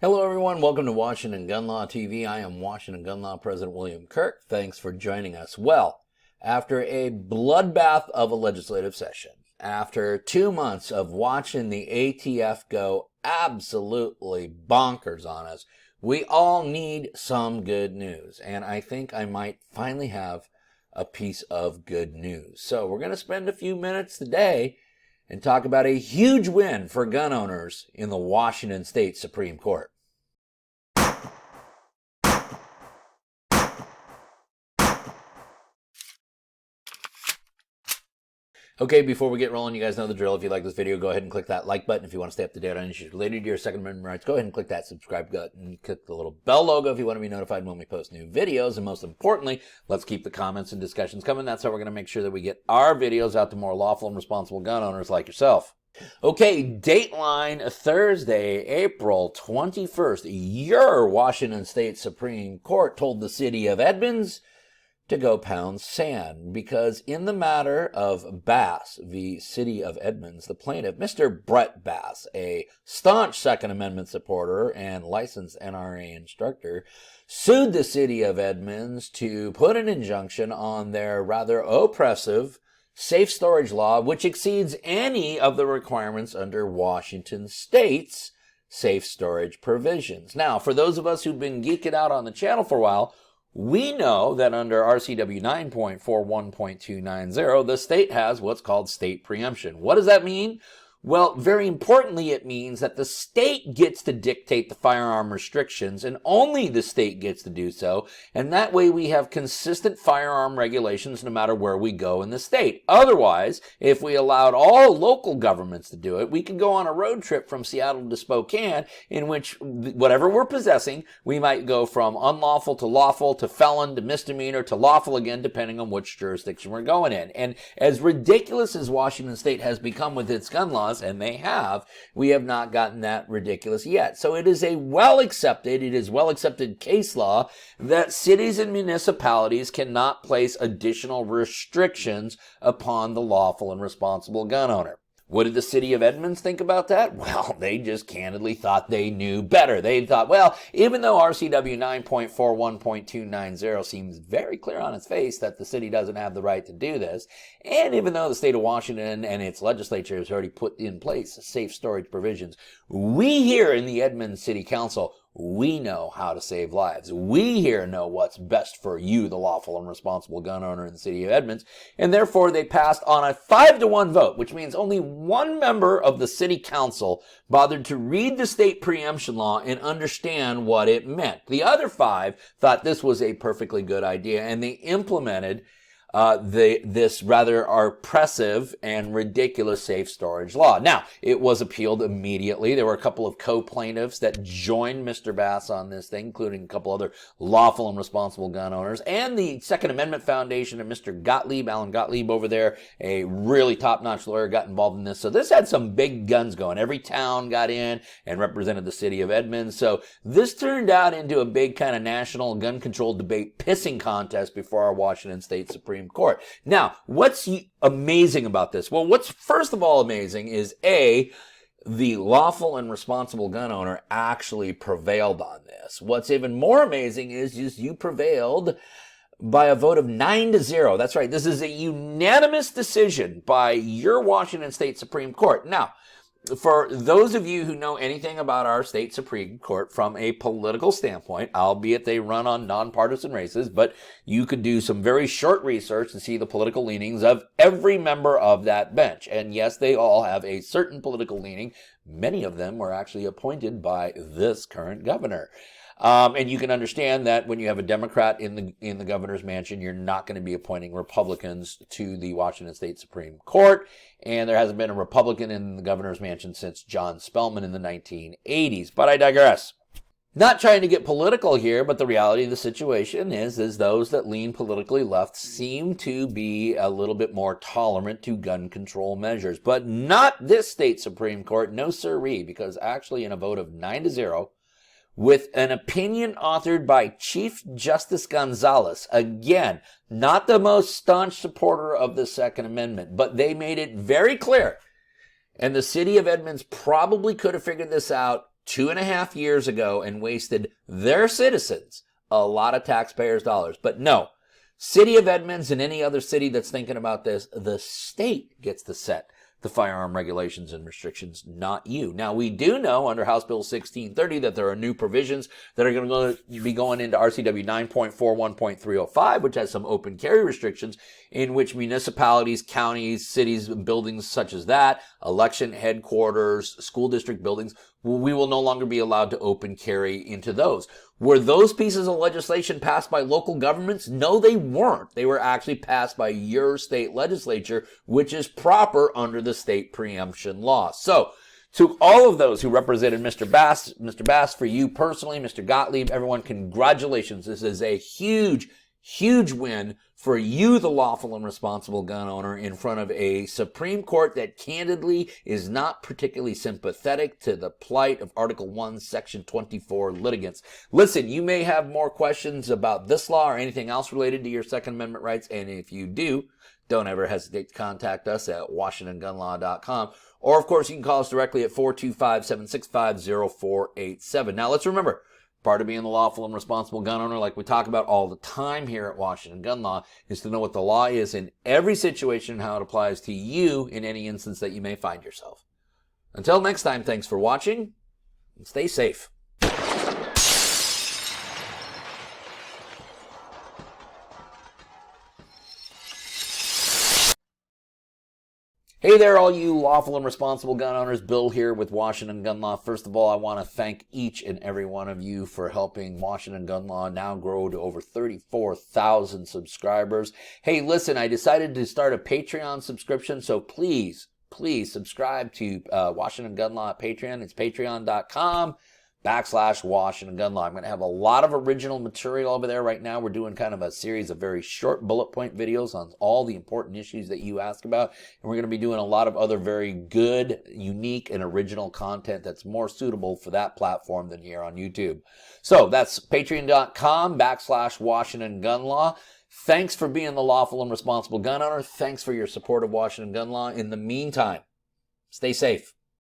Hello everyone, welcome to Washington Gun Law TV. I am Washington Gun Law President William Kirk. Thanks for joining us. Well, after a bloodbath of a legislative session, after 2 months of watching the ATF go absolutely bonkers on us, we all need some good news. And I think I might finally have a piece of good news. So we're going to spend a few minutes today and talk about a huge win for gun owners in the Washington State Supreme Court. Okay, before we get rolling, you guys know the drill. If you like this video, go ahead and click that like button. If you want to stay up to date on issues related to your Second Amendment rights, go ahead and click that subscribe button. Click the little bell logo if you want to be notified when we post new videos. And most importantly, let's keep the comments and discussions coming. That's how we're going to make sure that we get our videos out to more lawful and responsible gun owners like yourself. Okay, Dateline Thursday, April 21st. Your Washington State Supreme Court told the City of Edmonds to go pound sand, because in the matter of Bass v. City of Edmonds, the plaintiff, Mr. Brett Bass, a staunch Second Amendment supporter and licensed NRA instructor, sued the City of Edmonds to put an injunction on their rather oppressive safe storage law, which exceeds any of the requirements under Washington State's safe storage provisions. Now, for those of us who've been geeking out on the channel for a while, we know that under RCW 9.41.290, the state has what's called state preemption. What does that mean? Well, very importantly, it means that the state gets to dictate the firearm restrictions, and only the state gets to do so. And that way we have consistent firearm regulations no matter where we go in the state. Otherwise, if we allowed all local governments to do it, we could go on a road trip from Seattle to Spokane, in which whatever we're possessing, we might go from unlawful to lawful to felon to misdemeanor to lawful again, depending on which jurisdiction we're going in. And as ridiculous as Washington State has become with its gun laws, and they have, we have not gotten that ridiculous yet. So it is well accepted case law that cities and municipalities cannot place additional restrictions upon the lawful and responsible gun owner. What did the City of Edmonds think about that? Well, they just candidly thought they knew better. They thought, well, even though RCW 9.41.290 seems very clear on its face that the city doesn't have the right to do this, and even though the state of Washington and its legislature has already put in place safe storage provisions, we here in the Edmonds City Council, we know how to save lives. We here know what's best for you, the lawful and responsible gun owner in the City of Edmonds. And therefore, they passed on a 5-to-1 vote, which means only one member of the City Council bothered to read the state preemption law and understand what it meant. The other 5 thought this was a perfectly good idea, and they implemented this rather oppressive and ridiculous safe storage law. Now, it was appealed immediately. There were a couple of co-plaintiffs that joined Mr. Bass on this thing, including a couple other lawful and responsible gun owners, and the Second Amendment Foundation and Mr. Gottlieb, Alan Gottlieb over there, a really top-notch lawyer, got involved in this. So this had some big guns going. Every town got in and represented the City of Edmonds. So this turned out into a big kind of national gun control debate pissing contest before our Washington State Supreme Court. Now, what's amazing about this? Well, what's first of all amazing is the lawful and responsible gun owner actually prevailed on this. What's even more amazing is you prevailed by a vote of 9-0. That's right. This is a unanimous decision by your Washington State Supreme Court. Now, for those of you who know anything about our state Supreme Court from a political standpoint, albeit they run on nonpartisan races, but you could do some very short research to see the political leanings of every member of that bench. And yes, they all have a certain political leaning. Many of them were actually appointed by this current governor. And you can understand that when you have a Democrat in the governor's mansion, you're not going to be appointing Republicans to the Washington State Supreme Court. And there hasn't been a Republican in the governor's mansion since John Spellman in the 1980s. But I digress. Not trying to get political here, but the reality of the situation is those that lean politically left seem to be a little bit more tolerant to gun control measures. But not this state Supreme Court, no sirree, because actually in a vote of 9-0, with an opinion authored by Chief Justice Gonzalez, again, not the most staunch supporter of the Second Amendment, but they made it very clear, and the City of Edmonds probably could have figured this out 2.5 years ago and wasted their citizens a lot of taxpayers' dollars. But no, City of Edmonds and any other city that's thinking about this, the state gets to set the firearm regulations and restrictions, not you. Now, we do know under House Bill 1630 that there are new provisions that are going to be going into RCW 9.41.305, which has some open carry restrictions in which municipalities, counties, cities, buildings such as that, election headquarters, school district buildings, we will no longer be allowed to open carry into those. Were those pieces of legislation passed by local governments? No, they weren't. They were actually passed by your state legislature, which is proper under the state preemption law. So, to all of those who represented Mr. Bass, for you personally, Mr. Gottlieb, everyone, congratulations. This is a huge, huge win for you, the lawful and responsible gun owner, in front of a Supreme Court that candidly is not particularly sympathetic to the plight of Article 1, Section 24 litigants. Listen, you may have more questions about this law or anything else related to your Second Amendment rights, and if you do, don't ever hesitate to contact us at WashingtonGunLaw.com. Or, of course, you can call us directly at 425-765-0487. Now, let's remember, part of being the lawful and responsible gun owner, like we talk about all the time here at Washington Gun Law, is to know what the law is in every situation and how it applies to you in any instance that you may find yourself. Until next time, thanks for watching, and stay safe. Hey there, all you lawful and responsible gun owners. Bill here with Washington Gun Law. First of all, I want to thank each and every one of you for helping Washington Gun Law now grow to over 34,000 subscribers. Hey, listen, I decided to start a Patreon subscription, so please subscribe to Washington Gun Law at Patreon. It's patreon.com/Washington Gun Law. I'm going to have a lot of original material over there right now. We're doing kind of a series of very short bullet point videos on all the important issues that you ask about. And we're going to be doing a lot of other very good, unique, and original content that's more suitable for that platform than here on YouTube. So that's patreon.com/Washington Gun Law. Thanks for being the lawful and responsible gun owner. Thanks for your support of Washington Gun Law. In the meantime, stay safe.